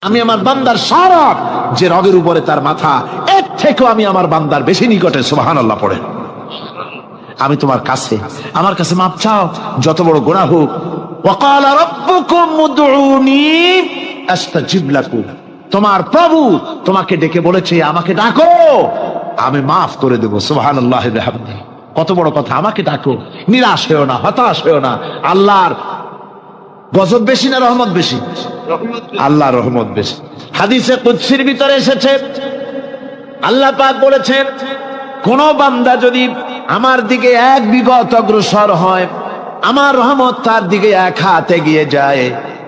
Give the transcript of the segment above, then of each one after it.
আমি আমার বান্দার সারা যে রগের উপরে তার মাথা, এর থেকেও আমি আমার বান্দার বেশি নিকটে। সুবহানাল্লাহ পড়েন। আমি তোমার কাছে, আমার কাছে মাপ চাও, যত বড় গুনাহ হোক। ওয়াকালা রাব্বুকুম উদউনি আস্তাজিব লাকুম। তোমার প্রভু তোমাকে ডেকে বলেছে আমাকে ডাকো, আমি মাফ করে দেব। সুবহানাল্লাহ ওয়া বিহামদিহি। কত বড় কথা, আমাকে ডাকো, নিরাশ হয়েও না, হতাশ হয়েও না। আল্লাহর গজব বেশি না রহমত বেশি? আল্লাহর রহমত বেশি। হাদিসে কুদসির ভিতরে এসেছে, আল্লাহ পাক বলেছেন, কোন বান্দা যদি আমার দিকে এক বিগত অগ্রসর হয়, আমার রহমত তার দিকে এক হাত এগিয়ে যায়।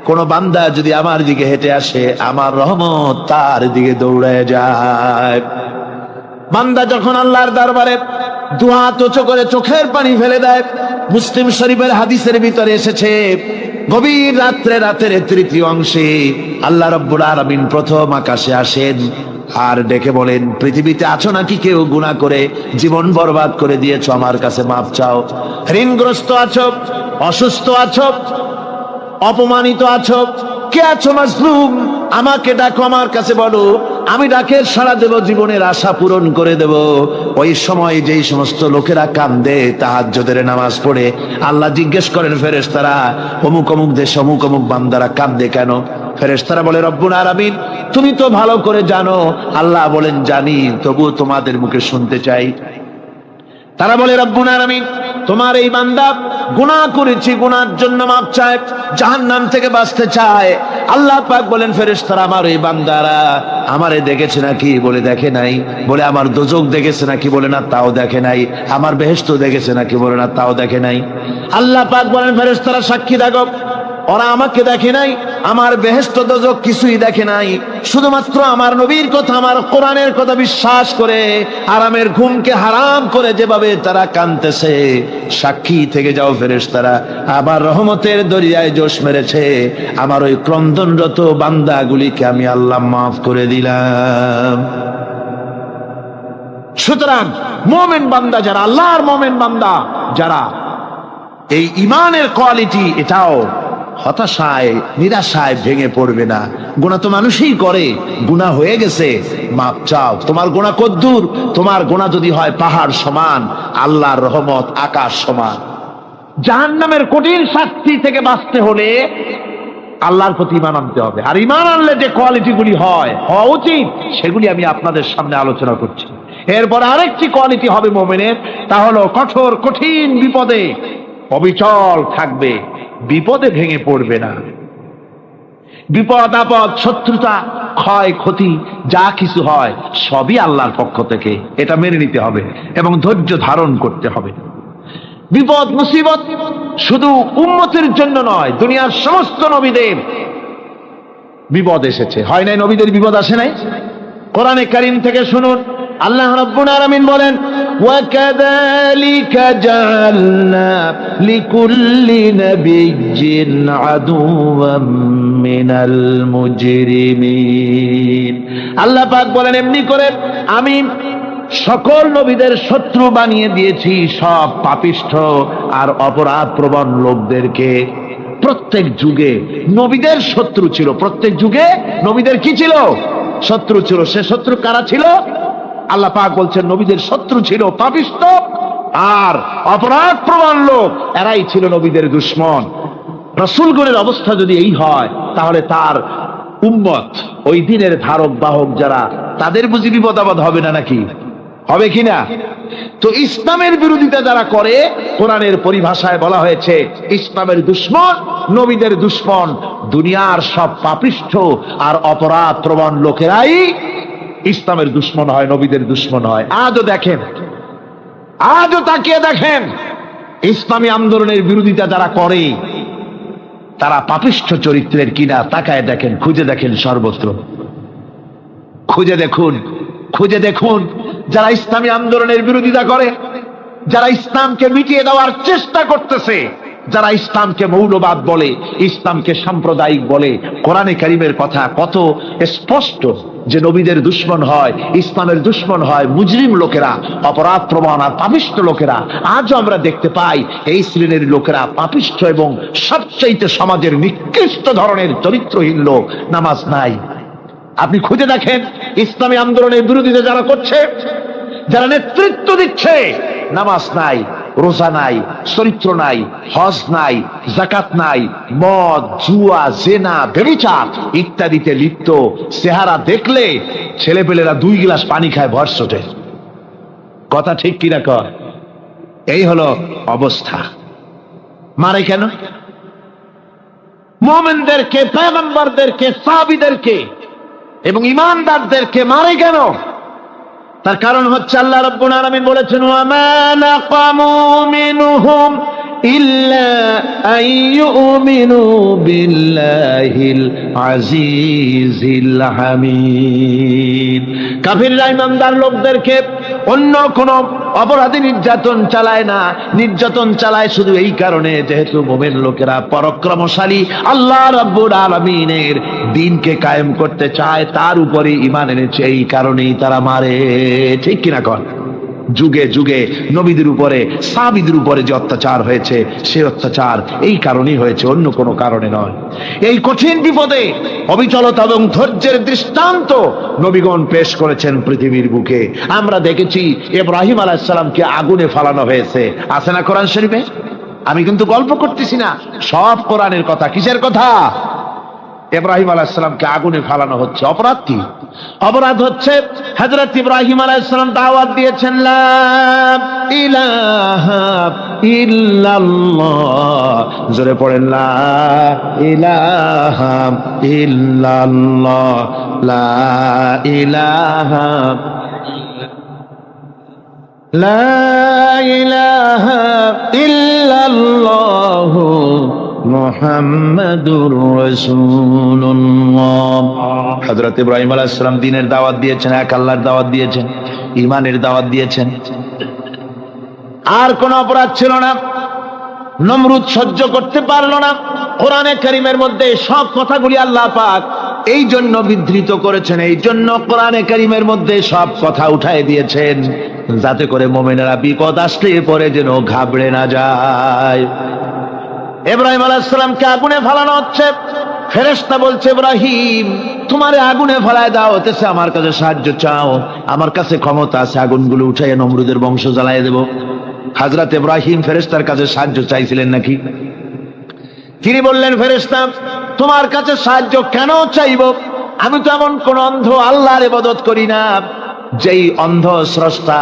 কোন বান্দা যদি আমার দিকে হেঁটে আসে, আমার রহমত তার দিকে দৌড়ে যায়। বান্দা যখন আল্লাহর দরবারে দুহাত উঁচু করে চোখের পানি ফেলে দেয়, মুসলিম শরীফের হাদিসের ভিতরে এসেছে, গভীর রাত্রে, রাতের তৃতীয় অংশে আল্লাহ রাব্বুল আলামিন প্রথম আকাশে আসেন আর ডেকে বলেন, পৃথিবীতে আছো নাকি কেউ গুনাহ করে জীবন বরবাদ করে দিয়েছো, আমার কাছে মাপ চাও। ঋণগ্রস্ত আছো, অসুস্থ আছো, অপমানিত আছো, কে আছো মাজলুম, আমাকে ডাকো, আমার কাছে বলো, আমি ডাকে সাড়া দেব, জীবনের আশা পূরণ করে দেব। ওই সময় যেই সমস্ত লোকেরা কান্দে তাহাজ্জুদের নামাজ পড়ে, আল্লাহ জিজ্ঞেস করেন ফেরেশতারা, অমুক অমুক দেশ অমুক অমুক বান্দারা কান্দে কেন? ফেরেশতারা বলে, রব্বুল আলামিন তুমি তো ভালো করে জানো। আল্লাহ বলেন, জানি, তবুও তোমাদের মুখে শুনতে চাই। তারা বলে, রব্বুল আলামিন তোমার এই বান্দা গুনাহ করেছে, গুনার জন্য মাপ চায়, জাহান্নাম থেকে বাঁচতে চায়। আল্লাহ পাক বলেন, ফেরেশতারা আমার এই বান্দারা আমারে দেখেছে নাকি? বলে দেখে নাই। বলে আমার দোজখ দেখেছে নাকি? বলে না, তাও দেখে নাই। আমার বেহেশত দেখেছে নাকি? বলে না, তাও দেখে নাই। আল্লাহ পাক বলেন, ফেরেশতারা সাক্ষী থাকো, ওরা আমাকে দেখে নাই, আমার বেহেশত দোজখ কিছুই দেখে নাই, শুধুমাত্র আমার নবীর কথা, আমার কোরআনের কথা বিশ্বাস করে আরামের ঘুমকে হারাম করে যেভাবে তারা কাঁদতেছে, সাক্ষী থেকে যাও ফেরেশতারা, আমার রহমতের দরিয়ায় জোশ মেরেছে, আমার ওই ক্রন্দনরত বান্দাগুলিকে আমি আল্লাহ মাফ করে দিলাম। সুতরাং মুমিন বান্দা যারা, আল্লাহর মুমিন বান্দা যারা, এই ইমানের কোয়ালিটি, এটাও হতাশায় নিরাশায় ভেঙে পড়বে না। গুনাহ তো মানুষই করে, গুনাহ হয়ে গেছে, মাপ চাও। তোমার গুনাহ কদ্দুর? তোমার গুনাহ যদি হয় পাহাড় সমান, আল্লাহর রহমত আকাশ সমান। জাহান্নামের কঠিন শাস্তি থেকে বাঁচতে হলে আল্লাহর প্রতি ঈমান আনতে হবে। আর ঈমান আনলে যে কোয়ালিটিগুলি হওয়া উচিত, সেগুলি আমি আপনাদের সামনে আলোচনা করছি। এরপর আরেকটি কোয়ালিটি হবে মুমিনের, তা হলো কঠোর কঠিন বিপদে অবিচল থাকবে, বিপদে ভেঙে পড়বে না। বিপদ আপদ, শত্রুতা, ক্ষয় ক্ষতি যা কিছু হয় সবই আল্লাহর পক্ষ থেকে, এটা মেনে নিতে হবে এবং ধৈর্য ধারণ করতে হবে। বিপদ মুসিবত শুধু উম্মতের জন্য নয়, দুনিয়ার সমস্ত নবীদের বিপদ এসেছে, হয় নাই? নবীদের বিপদ আসে নাই? কোরআনে কারীম থেকে শুনুন, আল্লাহ রাব্বুল আলামিন বলেন, وَكَذَلِكَ جَعَلْنَا لِكُلِّ نَبِيٍّ عَدُوًّا مِنَ الْمُجْرِمِينَ। আল্লাহ পাক বলেন, এমনি করে আমি সকল নবীদের শত্রু বানিয়ে দিয়েছি সব পাপিষ্ঠ আর অপরাধ প্রবণ লোকদেরকে। প্রত্যেক যুগে নবীদের শত্রু ছিল, প্রত্যেক যুগে নবীদের কি ছিল? শত্রু ছিল। সে শত্রু কারা ছিল? আল্লাহ পাক বলছেন, নবীদের শত্রু ছিল পাপিষ্ঠ আর অপরাধ প্রবণ লোক, এরাই ছিল নবীদের দুশমন। রাসূলগণের অবস্থা যদি এই হয়, তাহলে তার উম্মত, ওই দিনের ধারক বাহক যারা, তাদের বুঝি বিপদ আপদ হবে না নাকি? হবে কিনা? তো ইসলামের বিরোধিতা যারা করে, কোরআনের পরিভাষায় বলা হয়েছে ইসলামের দুশমন, নবীদের দুশমন। দুনিয়ার সব পাপিষ্ঠ আর অপরাধ প্রবণ লোকেরাই ইসলামের দুশমন হয়, নবীদের দুশমন হয়। আজও দেখেন, আজও তাকিয়ে দেখেন, ইসলামী আন্দোলনের বিরোধিতা যারা করে তারা পাপিষ্ঠ চরিত্রের কিনা, তাকায় দেখেন, খুঁজে দেখেন, সর্বত্র খুঁজে দেখুন, খুঁজে দেখুন। যারা ইসলামী আন্দোলনের বিরোধিতা করে, যারা ইসলামকে মিটিয়ে দেওয়ার চেষ্টা করতেছে, যারা ইসলামকে মৌলবাদ বলে, ইসলামকে সাম্প্রদায়িক বলে, কোরআনে কারীমের কথা কত স্পষ্ট যে নবীদের দুশমন হয়, ইসলামের দুশমন হয় মুজরিম লোকেরা, অপরাধ প্রবণ আর পাপিষ্ঠ লোকেরা। আজও আমরা দেখতে পাই এই শ্রেণীর লোকেরা পাপিষ্ঠ এবং সবচাইতে সমাজের নিকৃষ্ট ধরনের চরিত্রহীন লোক। নামাজ নাই, আপনি খুঁজে দেখেন ইসলামী আন্দোলনের বিরোধিতা যারা করছে, যারা নেতৃত্ব দিচ্ছে, নামাজ নাই, রোজা নাই, চরিত্র নাই, হজ নাই, যাকাত নাই, মদ, জুয়া, জেনা, ব্যভিচার ইত্যাদিতে লিপ্ত। চেহারা দেখলে ছেলেপেলেরা 2 গ্লাস পানি খায় ভরসটে। কথা ঠিক কিনা কর? এই হলো অবস্থা। মারে কেন? মুমিনদেরকে, পয়গম্বরদেরকে, সাহাবীদেরকে এবং ঈমানদারদেরকে মারে কেন? তার কারণ হচ্ছে আল্লাহ রাব্বুল আলামিন বলেছেন, ওয়া মা নাকামু মিনহুম ইল্লা আইয়ুমিনু বিল্লাহিল আজিজিল হামিদ। কাফিররা ঈমানদার লোকদেরকে অন্য কোন অপরাধী নির্যাতন চালায় না, নির্যাতন চালায় শুধু এই কারণে যেহেতু মুমিন লোকেরা পরাক্রমশালী, আল্লাহ রাব্বুল আলামিনের দ্বীনকে কায়েম করতে চায়, তার উপরে ঈমান এনেছে, এই কারণেই তারা মারে। ঠিক কিনা কর? যুগে যুগে নবীদের উপরে, সাহাবীদের উপরে যে অত্যাচার হয়েছে, সেই অত্যাচার এই কারণেই হয়েছে, অন্য কোনো কারণে নয়। এই কঠিন বিপদে অবিচলতা এবং ধৈর্যের দৃষ্টান্ত নবীগণ পেশ করেছেন পৃথিবীর বুকে। আমরা দেখেছি ইব্রাহিম আলাইহিস সালামকে আগুনে ফালানো হয়েছে, আছে না কোরআন শরীফে? আমি কিন্তু গল্প করতেছি না, সব কোরআনের কথা। কিসের কথা? ইব্রাহিম আলাইহিস সালামকে আগুনে ফালানো হচ্ছে। অপরাধ কি? অপরাধ হচ্ছে হযরত ইব্রাহিম আলাইহিস সালাম দাওয়াত দিয়েছেন, লা ইলাহা ইল্লাল্লাহ। জোরে পড়েন, লা ইলাহা ইল্লাল্লাহ, লা ইলাহা লা ইলাহা ইল্লাল্লাহ মুহাম্মাদুর রাসূলুল্লাহ। হযরত ইব্রাহিম আলাইহিস সালাম দ্বীনের দাওয়াত দিয়েছেন, এক আল্লাহর দাওয়াত দিয়েছেন, ঈমানের দাওয়াত দিয়েছেন। আর কোন অপরাধ ছিল না। নমরুদ সহ্য করতে পারল না। কোরআনে কারীমের মধ্যে সব কথাগুলি আল্লাহ পাক এই জন্য বিধৃত করেছেন, এই জন্য কোরআনে কারীমের মধ্যে সব কথা উঠায় দিয়েছেন, যাতে করে মুমিনেরা বিপদ আসলে পরে যেন ঘাবড়ে না যায়। ইব্রাহিম আলাইহিস সালামকে আগুনে ফালানো হচ্ছে। ফেরেশতা বলছে, ইব্রাহিম তোমারে আগুনে ফালায় দাও হতেছে, আমার কাছে সাহায্য চাও, আমার কাছে ক্ষমতা আছে, আগুনগুলো উঠাইয়া নমরুদের বংশ জ্বালায় দেব। হযরত ইব্রাহিম ফেরেশতার কাছে সাহায্য চাইছিলেন নাকি? তিনি বললেন, ফেরেশতা তোমার কাছে সাহায্য কেন চাইব? আমি তো এমন কোন অন্ধ আল্লাহর ইবাদত করি না যেই অন্ধ স্রষ্টা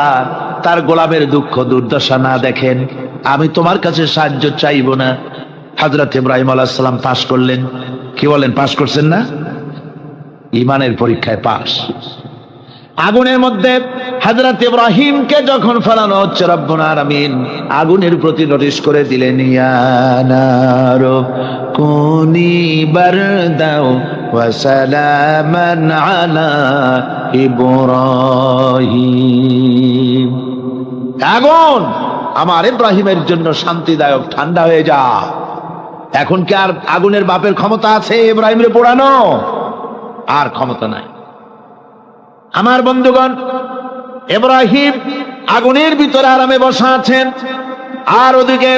তার গোলামের দুঃখ দুর্দশা না দেখেন। আমি তোমার কাছে সাহায্য চাইব না। হযরত ইব্রাহিম আলাইহিস সালাম পাশ করলেন। কি বলেন, পাশ করছেন না? ঈমানের পরীক্ষায় পাশ। আগুনের মধ্যে হযরত ইব্রাহিমকে যখন ফেলানো হচ্ছে, রব্বুল আলামিন আগুনের প্রতি নোটিশ করে দিলেন, ইয়া নারু কুনি বারদাও ওয়া সালামান আলা ইব্রাহিম। আগুন আমার ইব্রাহিমের জন্য শান্তিদায়ক, ঠান্ডা হয়ে যা। এখন কি আর আগুনের বাপের ক্ষমতা আছে ইব্রাহিমের পোড়ানো? আর ক্ষমতা নাই। আমার বন্ধুগণ, ইব্রাহিম আগুনের ভিতরে আরামে বসা আছেন, আর ওদিকে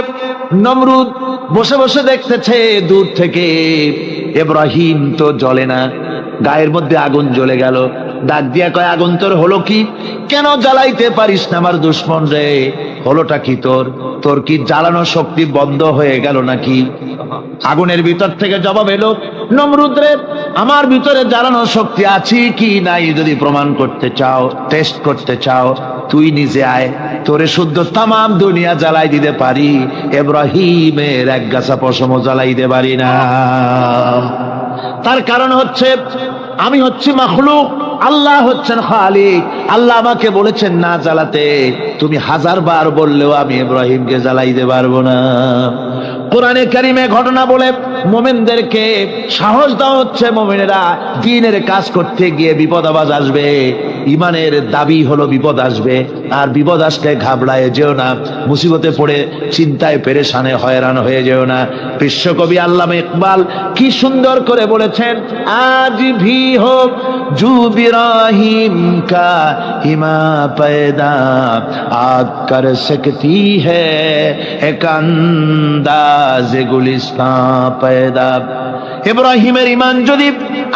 নমরুদ বসে বসে দেখতেছে দূর থেকে। ইব্রাহিম তো জ্বলে না, গায়ের মধ্যে আগুন জ্বলে গেল। ডাক দিয়া কয়, আগুন তোর হলো কি? কেন জ্বালাইতে পারিস না আমার দুশ্মন রে? হলোটা কি তোর? তোর কি জ্বালানো শক্তি বন্ধ হয়ে গেল নাকি? আগুনের ভিতর থেকে জবাব এলো, নমরুদ রে, আমার ভিতরে জ্বালানো শক্তি আছে কি নাই যদি প্রমাণ করতে চাও, টেস্ট করতে চাও, তুই নিজে আয়, তোরে শুদ্ধ তামাম দুনিয়া জ্বালাই দিতে পারি, ইব্রাহিমের এক গাছা পশমও জ্বালাই দিতে পারি না। তার কারণ হচ্ছে আমি হচ্ছি মাখলুক, আল্লাহ হচ্ছেন খালিক। আল্লাহ আমাকে বলেছেন না জ্বালাতে, তুমি 1000 বার বললেও আমি ইব্রাহিমকে জ্বালাইতে পারবো না। কোরআনে কারিমে ঘটনা বলে মুমিনদেরকে সাহস দেওয়া হচ্ছে, মুমিনেরা দ্বীনের কাজ করতে গিয়ে বিপদ আবাজ আসবে, ঈমানের দাবি হলো বিপদ আসবে, আর বিপদ আসলে ঘাবড়ায় যেও না, মুসিবতে পড়ে চিন্তায় পেরেশানে হয়রান হয়ে যেও না। বিশ্বকবি আল্লামা ইকবাল কি সুন্দর করে বলেছেন, আজ ভি হোক জু ইব্রাহিম কা হিমা पैदा आग कर सकती है एक अंदाज गुलिस्तां पैदा। ইব্রাহিমের ঈমান যদি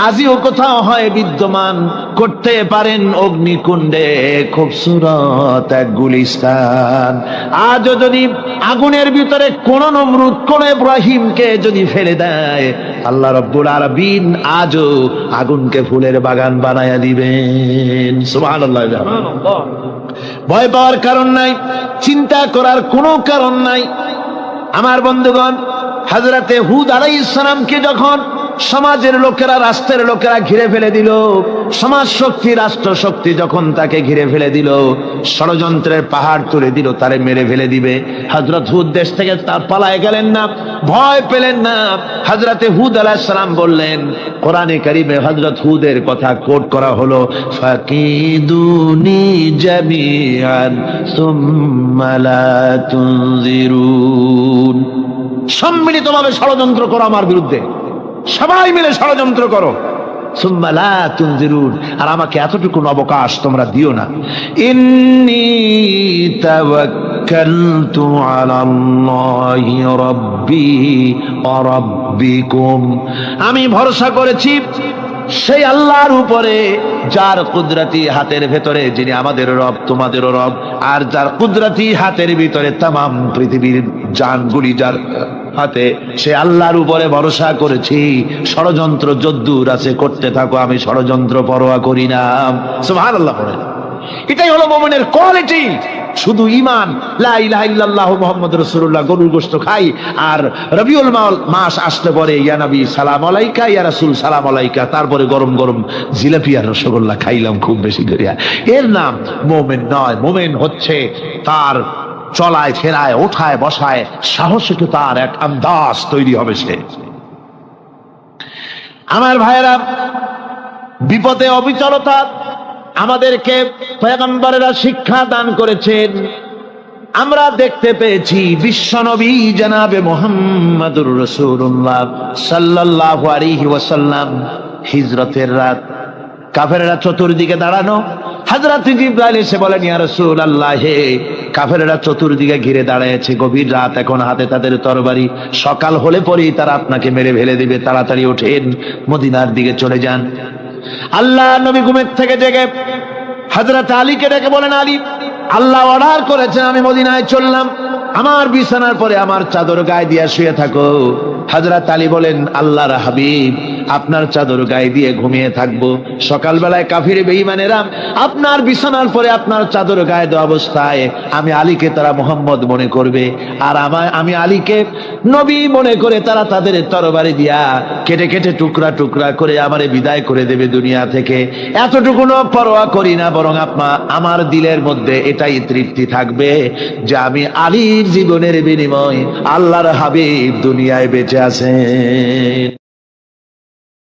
আজিও কোথাও হয় বিদ্যমান, করতে পারেন অগ্নিকুণ্ডে খুবসুরত এক গুলিস্তান। আজও যদি আগুনের ভিতরে কোন নমরুদ কোন ইব্রাহিমকে যদি ফেলে দেয়, আল্লাহ রাব্বুল আলামিন আজও আগুনকে ফুলের বাগান বানায়া দিবেন। সুবহানাল্লাহ। ভয় পাওয়ার কারণ নাই, চিন্তা করার কোনো কারণ নাই। আমার বন্ধুগণ, হযরতে হুদ আলাইহিস সালামকে যখন সমাজের লোকেরা, রাষ্ট্রের লোকেরা ঘিরে ফেলে দিল, সমাজ শক্তি, রাষ্ট্র শক্তি যখন তাকে ঘিরে ফেলে দিল, ষড়যন্ত্রের পাহাড় তুলে দিল, তারে মেরে ফেলে দিবে, হযরত হুদ দেশ থেকে তার পালায় গেলেন না, ভয় পেলেন না। হযরতে হুদ আলাইহিস সালাম বললেন, কোরআনে কারীমে হযরত হুদের কথা কোট করা হলো, ফাকিদুনি জামিআন সুম্মা লা তুনজিরুন। সম্মিলিতভাবে ষড়যন্ত্র করো আমার বিরুদ্ধে, সবাই মিলে ষড়যন্ত্র করো, সুম্মা লা তুনজিরুন, আর আমাকে এতটুকু অবকাশ তোমরা দিও না। ইন্নী তাওয়াক্কালতু আলাল্লাহি রাব্বি ওয়া রাব্বিকুম, আমি ভরসা করেছি সেই আল্লাহর উপরে, যার কুদরতি হাতের ভেতরে, যিনি আমাদের রব তোমাদেরও রব, আর যার কুদরতি হাতের ভিতরে তামাম পৃথিবীর জানগুলি যার হাতে, সে আল্লাহর উপরে ভরসা করেছি। ষড়যন্ত্র যদ্দূর আছে করতে থাকো, আমি ষড়যন্ত্র পরোয়া করি না। সুবহানাল্লাহ পড়েন। এটাই হলো মুমিনের কোয়ালিটি। শুধু ঈমান, লা ইলাহা ইল্লাল্লাহ মুহাম্মাদুর রাসূলুল্লাহ, গরুর গোশত খাই, আর রবিউল মাস আসলে পরে ইয়া নবী সালাম আলাইকা, ইয়া রাসূল সালাম আলাইকা, তারপরে গরম গরম জিলাপি আর রসগোল্লা খাইলাম খুব বেশি করিয়া, এর নাম মুমিন নয়। মুমিন হচ্ছে তার চলায় ফেরায়, ওঠায় বসায় সাহসিকতার তার এক আন্দাজ তৈরি হবে সে। আমার ভাইয়েরা, বিপদে অবিচলতা আমাদেরকে পয়গম্বরেরা শিক্ষা দান করেছেন। আমরা দেখতে পেয়েছি বিশ্বনবী জনাবে মুহাম্মদুর রাসূলুল্লাহ সাল্লাল্লাহু আলাইহি ওয়াসাল্লাম হিজরতের রাত, কাফেররা চতুর্দিকে দাঁড়ানো, হযরত জিবরাইল এসে বলেন, ইয়া রাসূলুল্লাহ, হে কাফেররা চতুর্দিকে ঘিরে দাঁড়িয়েছে, গভীর রাত, এখন হাতে তাদের তরবারি, সকাল হলে পরেই তারা আপনাকে মেরে ফেলে দিবে, তাড়াতাড়ি ওঠেন, মদিনার দিকে চলে যান। আল্লাহ নবী ঘুমের থেকে জেগে হযরত আলীকে ডেকে বলেন, আলী, আল্লাহ অর্ডার করেছেন আমি মদিনায় চললাম, আমার বিছানার পরে আমার চাদর গায়ে দিয়ে শুয়ে থাকো। হযরত আলী বলেন, আল্লাহর হাবিব, আপনার চাদর গায়ে দিয়ে ঘুমিয়ে থাকবো, সকালবেলায় কাফির বেঈমানেরা আপনার বিছানার পরে আপনার চাদর গায়ে দেওয়া অবস্থায় আমি আলীকে তারা মুহাম্মদ মনে করবে, আর আমি আলীকে নবী মনে করে তারা তাদের তরবারি দিয়া কেটে কেটে টুকরা টুকরা করে আমারে বিদায় করে দেবে দুনিয়া থেকে। এতটুকুনো পরোয়া করি না, বরং আমার দিলের মধ্যে এটাই তৃপ্তি থাকবে যে আমি আলীর জীবনের বিনিময় আল্লাহর হাবিব দুনিয়ায় বেঁচে আছেন।